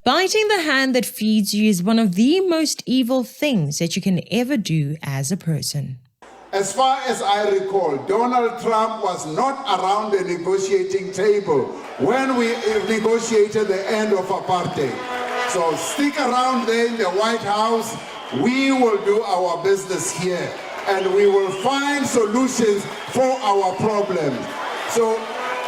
Biting the hand that feeds you is one of the most evil things that you can ever do as a person. As far as I recall, Donald Trump was not around the negotiating table when we negotiated the end of apartheid. So stick around there in the White House. We will do our business here and we will find solutions for our problems. So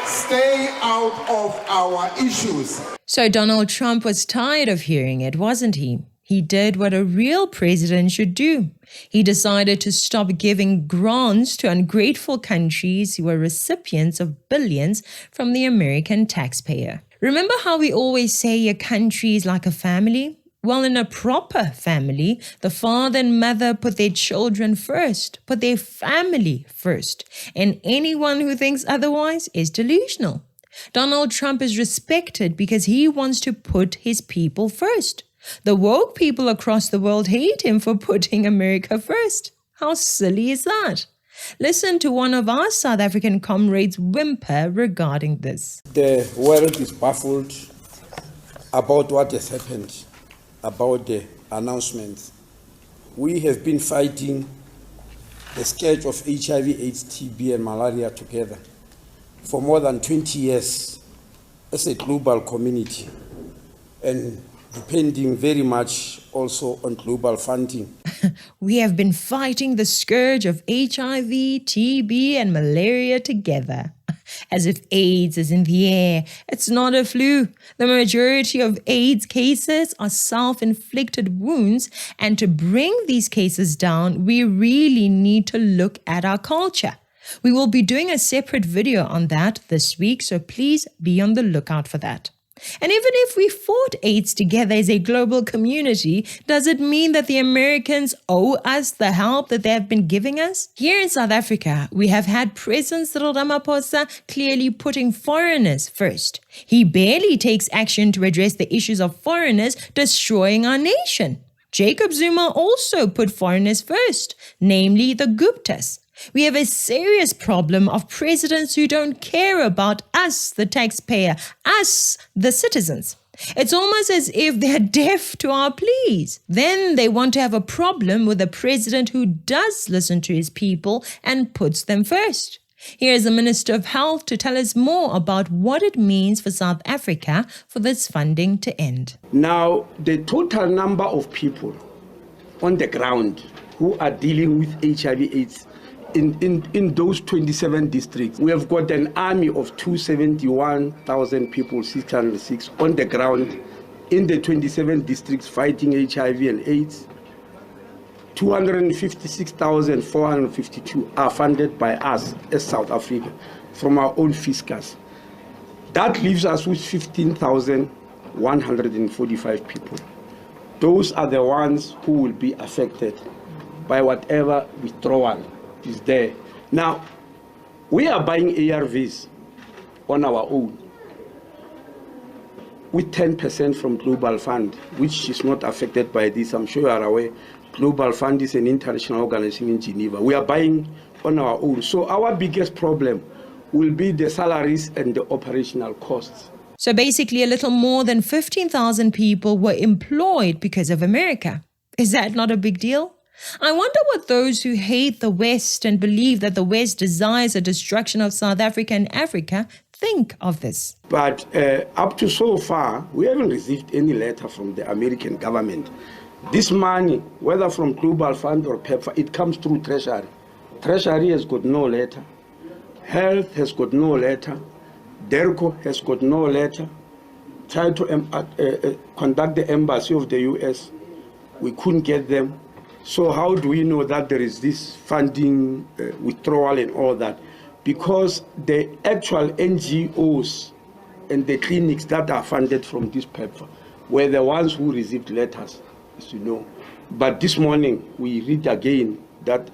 stay out of our issues. So Donald Trump was tired of hearing it, wasn't he? He did what a real president should do. He decided to stop giving grants to ungrateful countries who were recipients of billions from the American taxpayer. Remember how we always say a country is like a family? Well, in a proper family, the father and mother put their children first, put their family first, and anyone who thinks otherwise is delusional. Donald Trump is respected because he wants to put his people first. The woke people across the world hate him for putting America first. How silly is that? Listen to one of our South African comrades whimper regarding this. The world is baffled about what has happened, about the announcements. We have been fighting the scourge of HIV, AIDS, TB, and malaria together for more than 20 years as a global community, and depending very much also on global funding. We have been fighting the scourge of HIV, TB, and malaria together. As if AIDS is in the air. It's not a flu. The majority of AIDS cases are self-inflicted wounds, and to bring these cases down, we really need to look at our culture. We will be doing a separate video on that this week, so please be on the lookout for that. And even if we fought AIDS together as a global community, does it mean that the Americans owe us the help that they have been giving us? Here in South Africa, we have had President Cyril Ramaphosa clearly putting foreigners first. He barely takes action to address the issues of foreigners destroying our nation. Jacob Zuma also put foreigners first, namely the Guptas. We have a serious problem of presidents who don't care about us, the taxpayer, us, the citizens. It's almost as if they're deaf to our pleas. Then they want to have a problem with a president who does listen to his people and puts them first. Here's the Minister of Health to tell us more about what it means for South Africa for this funding to end. Now, the total number of people on the ground who are dealing with HIV/AIDS in those 27 districts, we have got an army of 271,000 people, 606 on the ground in the 27 districts fighting HIV and AIDS. 256,452 are funded by us as South Africa from our own fiscus. That leaves us with 15,145 people. Those are the ones who will be affected by whatever withdrawal is there. Now, we are buying ARVs on our own with 10% from Global Fund, which is not affected by this. I'm sure you are aware. Global Fund is an international organization in Geneva. We are buying on our own. So our biggest problem will be the salaries and the operational costs. So basically a little more than 15,000 people were employed because of America. Is that not a big deal? I wonder what those who hate the West and believe that the West desires a destruction of South Africa and Africa think of this. But up to so far, we haven't received any letter from the American government. This money, whether from Global Fund or PEPFAR, it comes through Treasury. Treasury has got no letter. Health has got no letter. DERCO has got no letter. Tried to contact the embassy of the US. We couldn't get them. So how do we know that there is this funding withdrawal and all that? Because the actual NGOs and the clinics that are funded from this PEPFAR were the ones who received letters, as you know. But this morning we read again that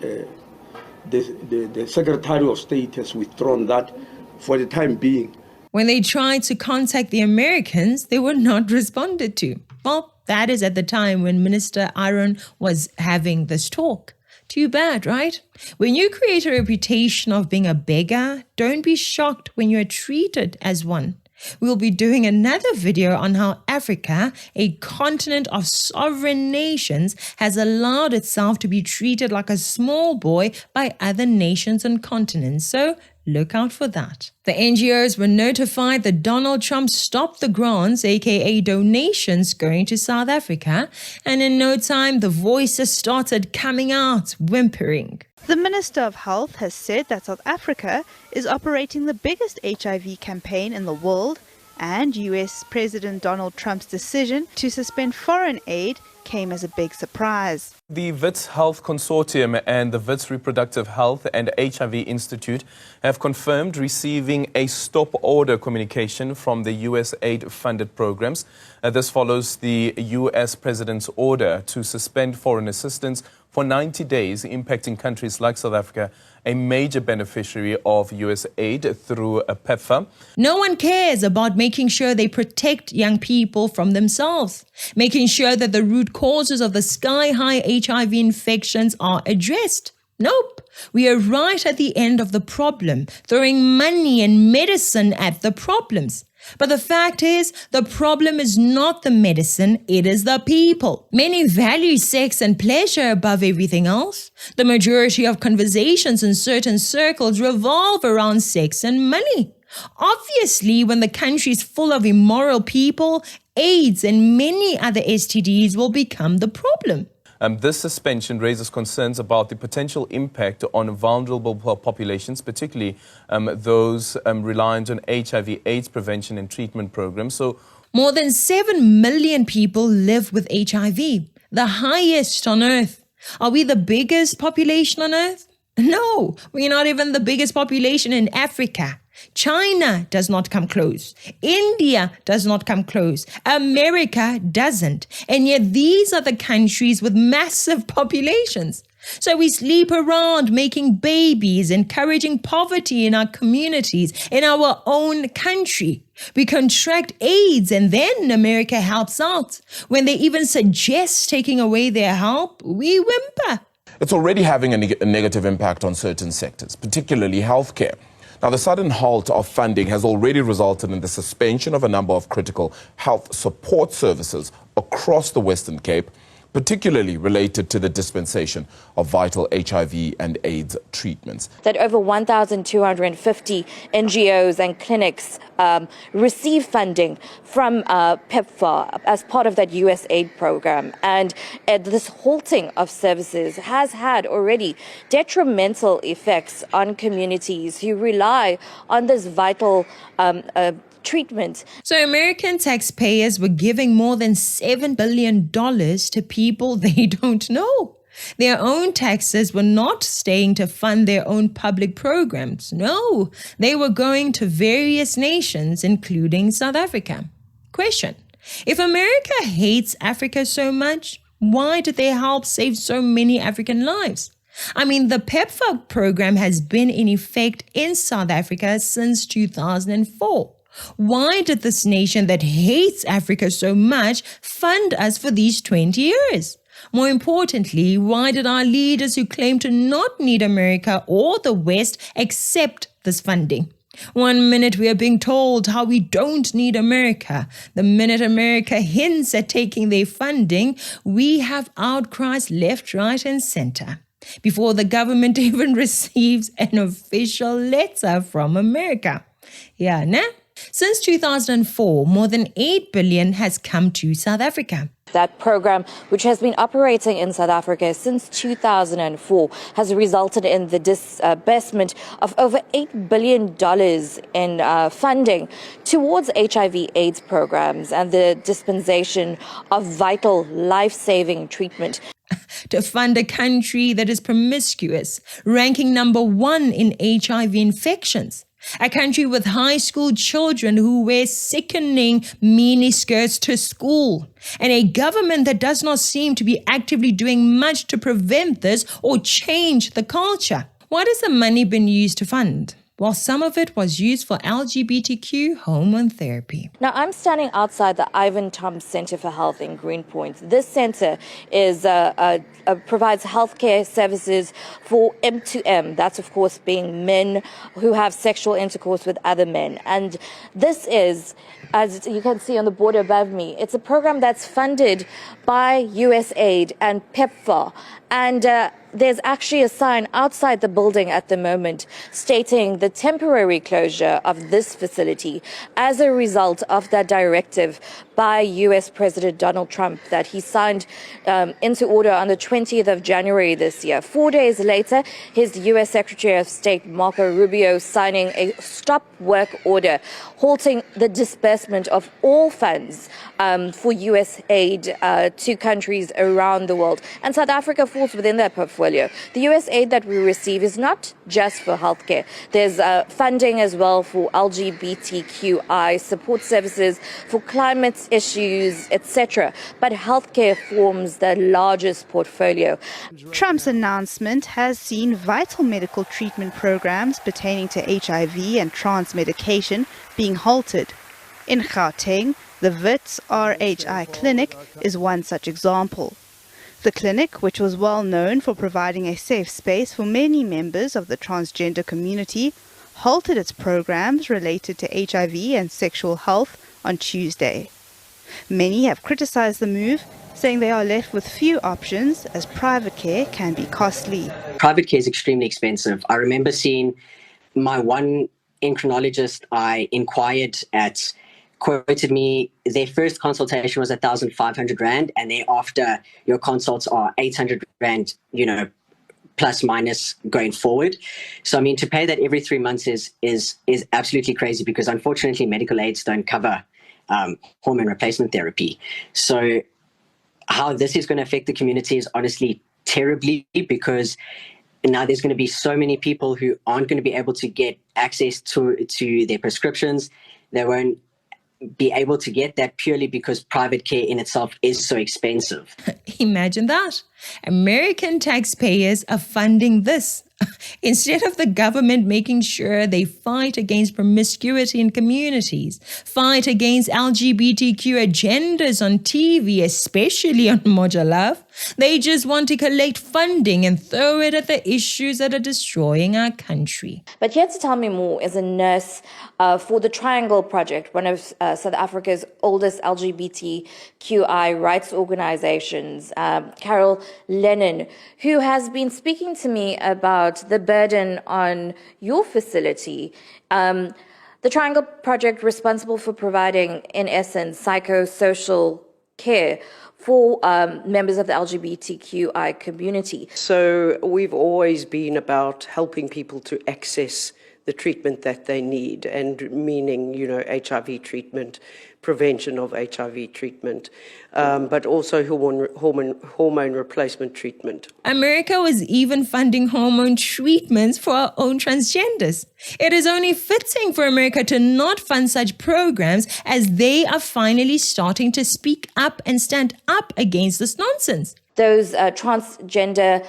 the Secretary of State has withdrawn that for the time being. When they tried to contact the Americans, they were not responded to. Well, that is at the time when Minister Aaron was having this talk. Too bad, right? When you create a reputation of being a beggar, don't be shocked when you're treated as one. We'll be doing another video on how Africa, a continent of sovereign nations, has allowed itself to be treated like a small boy by other nations and continents. So look out for that. The NGOs were notified that Donald Trump stopped the grants, aka donations, going to South Africa, and in no time the voices started coming out, whimpering. The Minister of Health has said that South Africa is operating the biggest HIV campaign in the world, and US President Donald Trump's decision to suspend foreign aid came as a big surprise. The WITS Health Consortium and the WITS Reproductive Health and HIV Institute have confirmed receiving a stop order communication from the US aid-funded programs. This follows the US President's order to suspend foreign assistance for 90 days, impacting countries like South Africa, a major beneficiary of US aid through PEPFAR. No one cares about making sure they protect young people from themselves, making sure that the root causes of the sky-high HIV infections are addressed. Nope. We are right at the end of the problem, throwing money and medicine at the problems. But the fact is, the problem is not the medicine, it is the people. Many value sex and pleasure above everything else. The majority of conversations in certain circles revolve around sex and money. Obviously, when the country is full of immoral people, AIDS and many other STDs will become the problem. This suspension raises concerns about the potential impact on vulnerable populations, particularly those reliant on HIV/AIDS prevention and treatment programs. So, more than 7 million people live with HIV, the highest on earth. Are we the biggest population on earth? No, we're not even the biggest population in Africa. China does not come close. India does not come close. America doesn't. And yet these are the countries with massive populations. So we sleep around making babies, encouraging poverty in our communities, in our own country. We contract AIDS and then America helps out. When they even suggest taking away their help, we whimper. It's already having a negative impact on certain sectors, particularly healthcare. Now, the sudden halt of funding has already resulted in the suspension of a number of critical health support services across the Western Cape, particularly related to the dispensation of vital HIV and AIDS treatments. That over 1,250 NGOs and clinics receive funding from PEPFAR as part of that US aid program. And this halting of services has had already detrimental effects on communities who rely on this vital treatment. So American taxpayers were giving more than $7 billion to people they don't know. Their own taxes were not staying to fund their own public programs. No, they were going to various nations, including South Africa. Question: if America hates Africa so much, why did they help save so many African lives? I mean, the PEPFAR program has been in effect in South Africa since 2004. Why did this nation that hates Africa so much fund us for these 20 years? More importantly, why did our leaders who claim to not need America or the West accept this funding? 1 minute we are being told how we don't need America. The minute America hints at taking their funding, we have outcries left, right, and center, before the government even receives an official letter from America. Yeah, nah? Since 2004, more than $8 billion has come to South Africa. That program, which has been operating in South Africa since 2004, has resulted in the disbursement of over $8 billion in funding towards HIV/AIDS programs and the dispensation of vital life-saving treatment. To fund a country that is promiscuous, ranking number 1 in HIV infections. A country with high school children who wear sickening miniskirts to school. And a government that does not seem to be actively doing much to prevent this or change the culture. What has the money been used to fund? while some of it was used for LGBTQ hormone therapy. Now, I'm standing outside the Ivan Tom Center for Health in Greenpoint. This center is provides healthcare services for M2M. That's, of course, being men who have sexual intercourse with other men. And this is, as you can see on the board above me, it's a program that's funded by USAID and PEPFAR. And there's actually a sign outside the building at the moment stating the temporary closure of this facility as a result of that directive by US President Donald Trump that he signed into order on the 20th of January this year. 4 days later, his US Secretary of State Marco Rubio signing a stop work order halting the disbursement of all funds for US aid to countries around the world. And South Africa falls within that portfolio. The US aid that we receive is not just for healthcare. There's funding as well for LGBTQI support services, for climate issues, etc. But healthcare forms the largest portfolio. Trump's announcement has seen vital medical treatment programs pertaining to HIV and trans medication being halted. In Halting, the WITS RHI clinic is one such example. The clinic, which was well known for providing a safe space for many members of the transgender community, halted its programs related to HIV and sexual health on Tuesday. Many have criticized the move, saying they are left with few options as private care can be costly. Private care is extremely expensive. I remember seeing my one endocrinologist I inquired at quoted me, their first consultation was 1,500 Rand, and thereafter your consults are 800 Rand, plus minus going forward. So, I mean, to pay that every 3 months is absolutely crazy because unfortunately medical aids don't cover hormone replacement therapy. So how this is going to affect the community is honestly terribly, because now there's going to be so many people who aren't going to be able to get access to their prescriptions. They won't be able to get that purely because private care in itself is so expensive. Imagine that. American taxpayers are funding this. Instead of the government making sure they fight against promiscuity in communities, fight against LGBTQ agendas on TV, especially on Moja Love, they just want to collect funding and throw it at the issues that are destroying our country. But here to tell me more is a nurse for the Triangle Project, one of South Africa's oldest LGBTQI rights organizations, Carol Lennon, who has been speaking to me about the burden on your facility. The Triangle Project responsible for providing, in essence, psychosocial care for members of the LGBTQI community. So we've always been about helping people to access the treatment that they need, and meaning, HIV treatment, prevention of HIV treatment, but also hormone replacement treatment. America was even funding hormone treatments for our own transgenders. It is only fitting for America to not fund such programs, as they are finally starting to speak up and stand up against this nonsense. Those transgender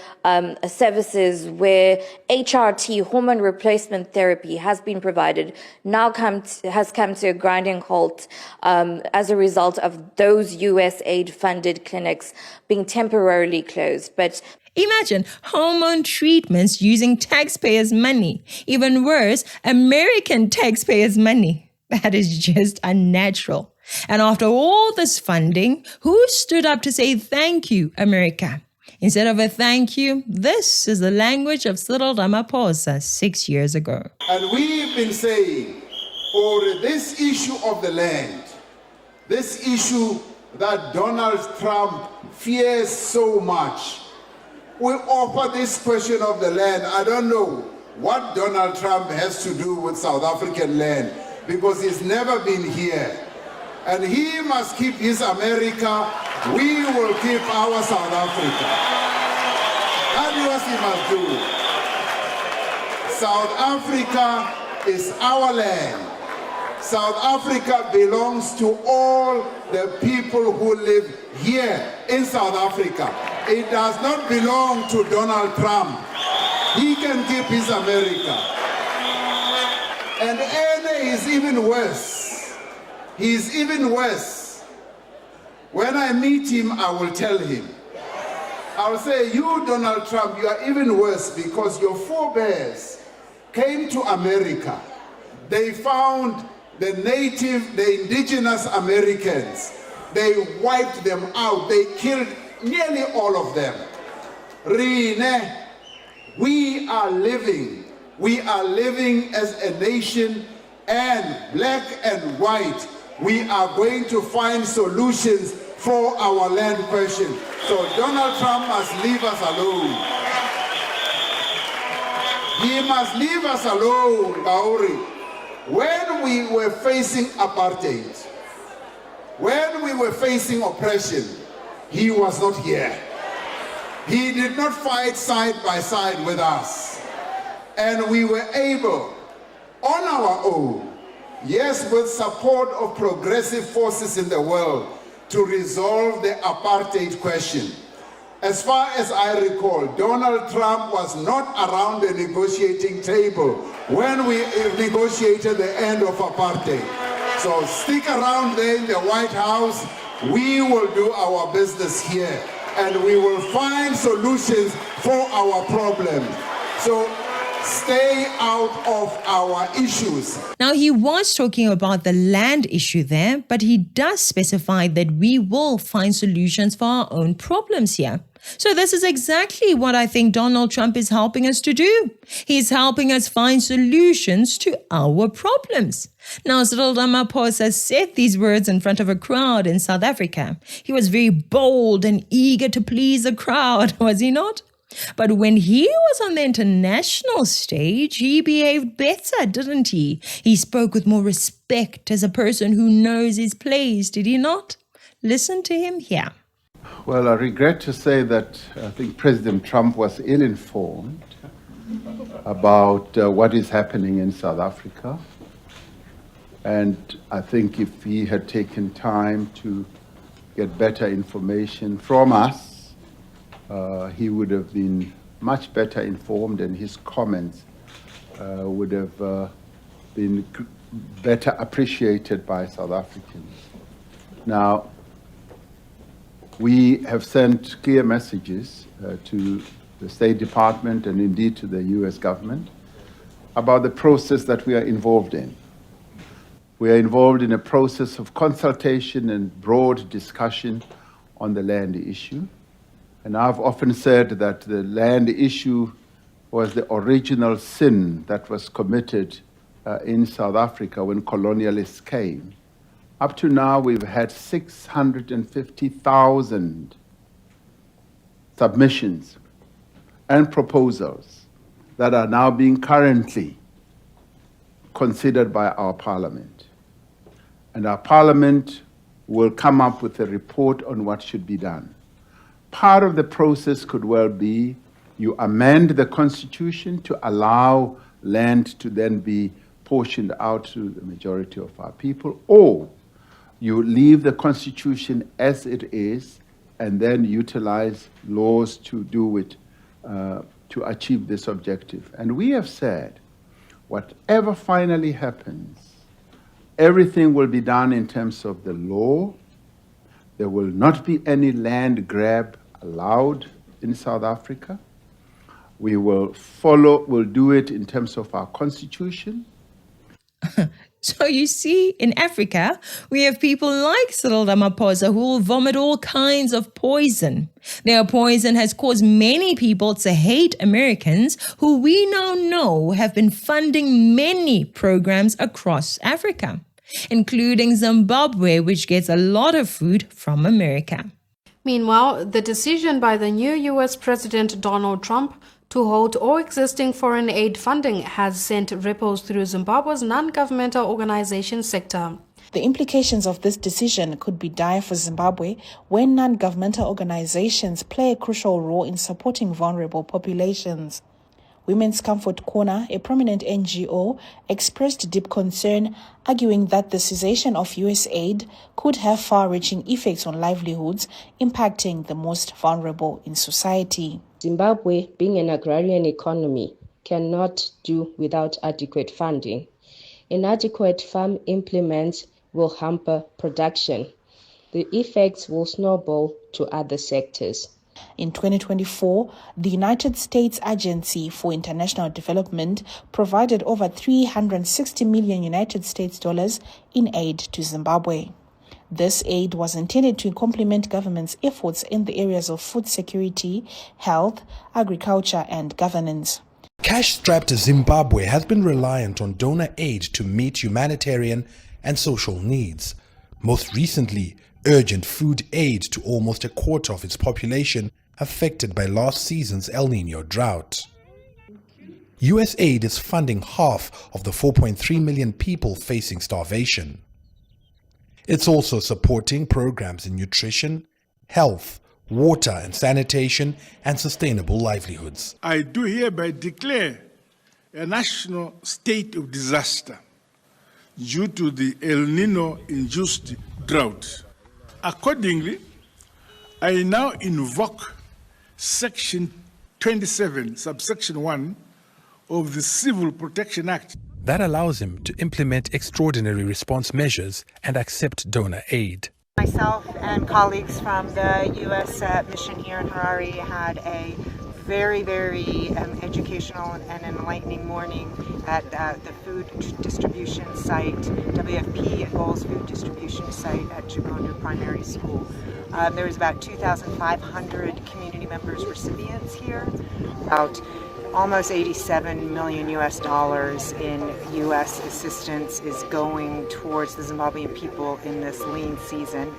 services where HRT, hormone replacement therapy, has been provided, now has come to a grinding halt as a result of those USAID-funded clinics being temporarily closed. But imagine hormone treatments using taxpayers' money. Even worse, American taxpayers' money. That is just unnatural. And after all this funding, who stood up to say thank you, America? Instead of a thank you, this is the language of Cyril Ramaphosa 6 years ago. And we've been saying, for this issue of the land, this issue that Donald Trump fears so much, we offer this question of the land. I don't know what Donald Trump has to do with South African land, because he's never been here. And he must keep his America, we will keep our South Africa. That's what he must do. South Africa is our land. South Africa belongs to all the people who live here in South Africa. It does not belong to Donald Trump. He can keep his America. And Ene is even worse. He's even worse. When I meet him, I will tell him. I'll say, you, Donald Trump, you are even worse because your forebears came to America. They found the indigenous Americans. They wiped them out. They killed nearly all of them. Rine, we are living as a nation, and black and white, we are going to find solutions for our land question. So Donald Trump must leave us alone. He must leave us alone, Gauri. When we were facing apartheid, when we were facing oppression, he was not here. He did not fight side by side with us. And we were able, on our own, yes, with support of progressive forces in the world, to resolve the apartheid question. As far as I recall, Donald Trump was not around the negotiating table when we negotiated the end of apartheid. So stick around there in the White House. We will do our business here, and we will find solutions for our problems. So stay out of our issues. Now, he was talking about the land issue there, but he does specify that we will find solutions for our own problems here. So this is exactly what I think Donald Trump is helping us to do. He's helping us find solutions to our problems. Now, Cyril Ramaphosa said these words in front of a crowd in South Africa. He was very bold and eager to please the crowd, was he not? But when he was on the international stage, he behaved better, didn't he? He spoke with more respect as a person who knows his place, did he not? Listen to him here. Well, I regret to say that I think President Trump was ill-informed about what is happening in South Africa. And I think if he had taken time to get better information from us, he would have been much better informed, and his comments would have been better appreciated by South Africans. Now, we have sent clear messages to the State Department and indeed to the US government about the process that we are involved in. We are involved in a process of consultation and broad discussion on the land issue. And I've often said that the land issue was the original sin that was committed in South Africa when colonialists came. Up to now, we've had 650,000 submissions and proposals that are now being currently considered by our parliament. And our parliament will come up with a report on what should be done. Part of the process could well be you amend the constitution to allow land to then be portioned out to the majority of our people, or you leave the constitution as it is and then utilize laws to do it, to achieve this objective. And we have said, whatever finally happens, everything will be done in terms of the law. There will not be any land grab allowed in South Africa. We will we'll do it in terms of our constitution. So you see, in Africa, we have people like Cyril Ramaphosa who will vomit all kinds of poison. Their poison has caused many people to hate Americans who we now know have been funding many programs across Africa, including Zimbabwe, which gets a lot of food from America. Meanwhile, the decision by the new US President Donald Trump to halt all existing foreign aid funding has sent ripples through Zimbabwe's non-governmental organization sector. The implications of this decision could be dire for Zimbabwe when non-governmental organizations play a crucial role in supporting vulnerable populations. Women's Comfort Corner, a prominent NGO, expressed deep concern, arguing that the cessation of US aid could have far-reaching effects on livelihoods, impacting the most vulnerable in society. Zimbabwe, being an agrarian economy, cannot do without adequate funding. inadequate farm implements will hamper production. The effects will snowball to other sectors. In 2024, the United States Agency for International Development provided over $360 million in aid to Zimbabwe. This aid was intended to complement government's efforts in the areas of food security, health, agriculture, and governance. Cash-strapped Zimbabwe has been reliant on donor aid to meet humanitarian and social needs. Most recently, urgent food aid to almost a quarter of its population affected by last season's El Niño drought. US aid is funding half of the 4.3 million people facing starvation. It's also supporting programs in nutrition, health, water and sanitation, and sustainable livelihoods. I do hereby declare a national state of disaster due to the El Niño-induced drought. Accordingly, I now invoke Section 27, subsection 1 of the Civil Protection Act. That allows him to implement extraordinary response measures and accept donor aid. Myself and colleagues from the U.S. mission here in Harare had a very educational and enlightening morning at the food distribution site, WFP and Bowles Food Distribution Site at Chigondo Primary School. There was about 2,500 community members recipients here. About almost $87 million in U.S. assistance is going towards the Zimbabwean people in this lean season.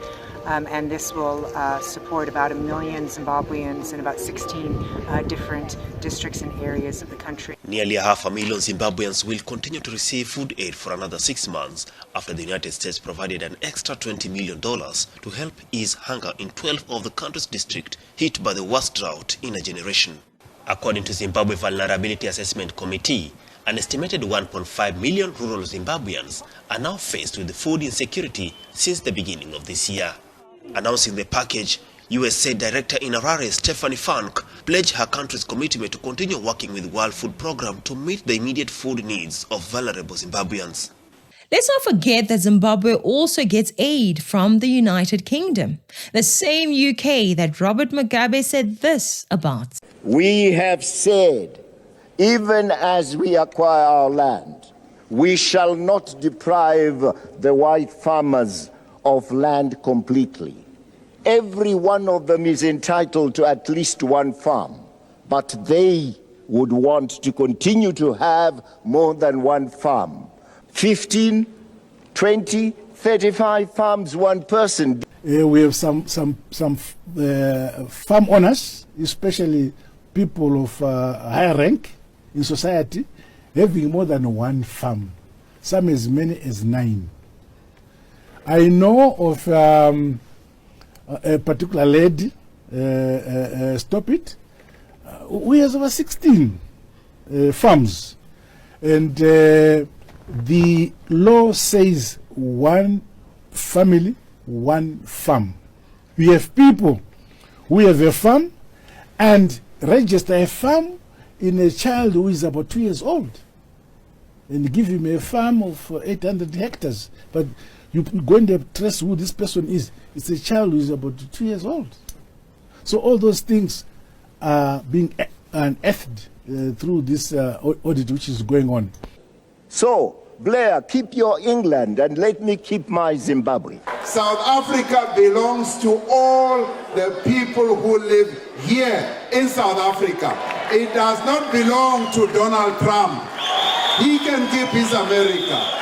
And this will support about 1 million Zimbabweans in about 16 different districts and areas of the country. Nearly 500,000 Zimbabweans will continue to receive food aid for another 6 months after the United States provided an extra $20 million to help ease hunger in 12 of the country's districts hit by the worst drought in a generation. According to Zimbabwe Vulnerability Assessment Committee, an estimated 1.5 million rural Zimbabweans are now faced with food insecurity since the beginning of this year. Announcing the package, USAID Director in Harare, Stephanie Funk, pledged her country's commitment to continue working with the World Food Programme to meet the immediate food needs of vulnerable Zimbabweans. Let's not forget that Zimbabwe also gets aid from the United Kingdom, the same UK that Robert Mugabe said this about. We have said, even as we acquire our land, we shall not deprive the white farmers of land completely. Every one of them is entitled to at least one farm, but they would want to continue to have more than one farm. 15, 20, 35 farms, one person. We have some farm owners, especially people of higher rank in society, having more than one farm, some as many as 9. I know of a particular lady, Stop It, who has over 16 farms. And the law says one family, one farm. We have people who have a farm and register a farm in a child who is about 2 years old and give him a farm of 800 hectares. But you go and trace who this person is. It's a child who is about 2 years old. So all those things are being unearthed through this audit which is going on. So, Blair, keep your England and let me keep my Zimbabwe. South Africa belongs to all the people who live here in South Africa. It does not belong to Donald Trump. He can keep his America.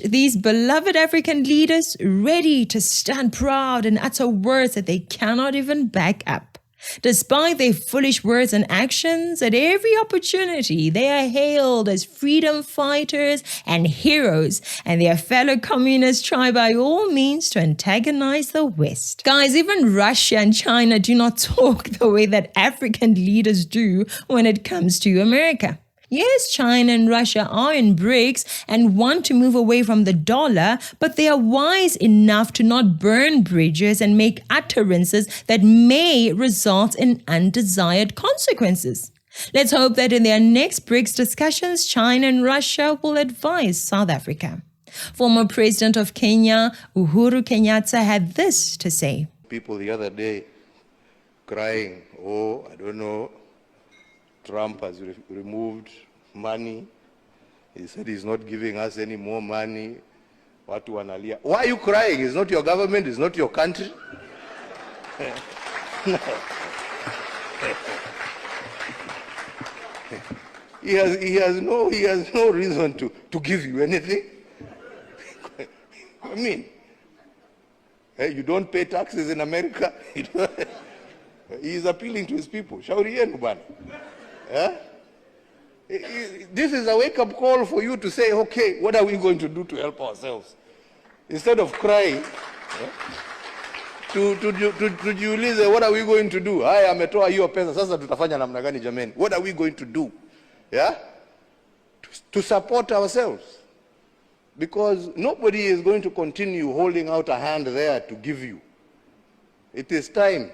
These beloved African leaders ready to stand proud and utter words that they cannot even back up. Despite their foolish words and actions, at every opportunity, they are hailed as freedom fighters and heroes, and their fellow communists try by all means to antagonize the West. Guys, even Russia and China do not talk the way that African leaders do when it comes to America. Yes, China and Russia are in BRICS and want to move away from the dollar, but they are wise enough to not burn bridges and make utterances that may result in undesired consequences. Let's hope that in their next BRICS discussions, China and Russia will advise South Africa. Former President of Kenya, Uhuru Kenyatta, had this to say. People the other day crying, oh, I don't know, Trump has removed money. He said he's not giving us any more money. Watu wanalia. Why are you crying? It's not your government, it's not your country. He has no reason to give you anything. I mean, you don't pay taxes in America. He is appealing to his people. Shauri yenu bwana. This is a wake-up call for you to say, okay, what are we going to do to help ourselves? Instead of crying, tujiulize, what are we going to do? Haya, ametoa hiyo pesa, sasa tutafanya namna gani jameni? What are we going to do? Yeah? To support ourselves. Because nobody is going to continue holding out a hand there to give you. It is time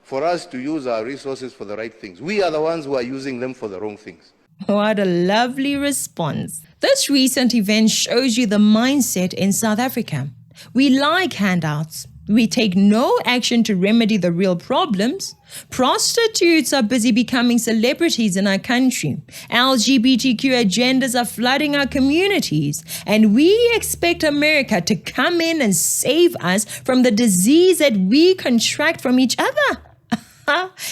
for us to use our resources for the right things. We are the ones who are using them for the wrong things. What a lovely response. This recent event shows you the mindset in South Africa. We like handouts. We take no action to remedy the real problems. Prostitutes are busy becoming celebrities in our country. LGBTQ agendas are flooding our communities. And we expect America to come in and save us from the disease that we contract from each other.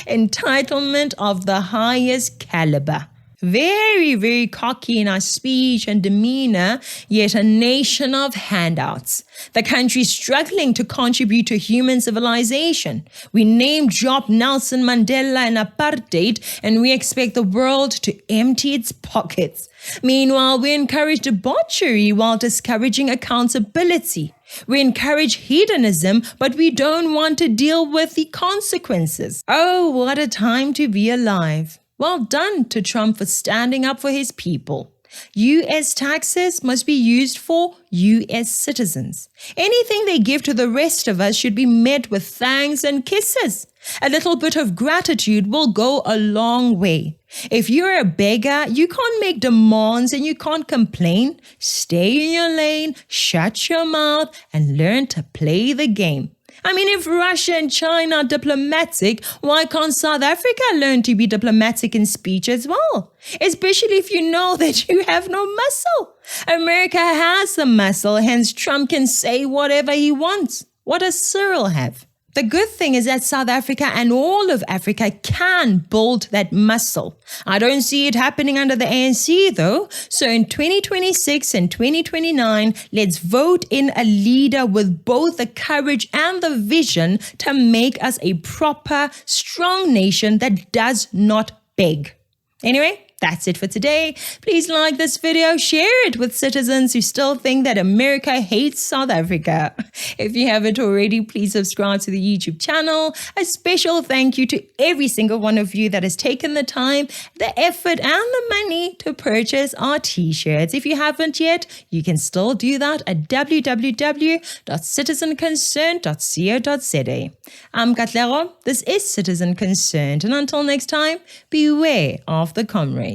Entitlement of the highest caliber. Very, very cocky in our speech and demeanor, yet a nation of handouts. The country struggling to contribute to human civilization. We name-drop Nelson Mandela and apartheid, and we expect the world to empty its pockets. Meanwhile, we encourage debauchery while discouraging accountability. We encourage hedonism, but we don't want to deal with the consequences. Oh, what a time to be alive. Well done to Trump for standing up for his people. U.S. taxes must be used for U.S. citizens. Anything they give to the rest of us should be met with thanks and kisses. A little bit of gratitude will go a long way. If you're a beggar, you can't make demands and you can't complain. Stay in your lane, shut your mouth, and learn to play the game. I mean, if Russia and China are diplomatic, why can't South Africa learn to be diplomatic in speech as well? Especially if you know that you have no muscle. America has the muscle, hence Trump can say whatever he wants. What does Cyril have? The good thing is that South Africa and all of Africa can build that muscle. I don't see it happening under the ANC though. So in 2026 and 2029, let's vote in a leader with both the courage and the vision to make us a proper, strong nation that does not beg. Anyway, that's it for today. Please like this video, share it with citizens who still think that America hates South Africa. If you haven't already, please subscribe to the YouTube channel. A special thank you to every single one of you that has taken the time, the effort, and the money to purchase our t-shirts. If you haven't yet, you can still do that at www.citizenconcerned.co.za. I'm Katlego. This is Citizen Concerned. And until next time, beware of the Comrades.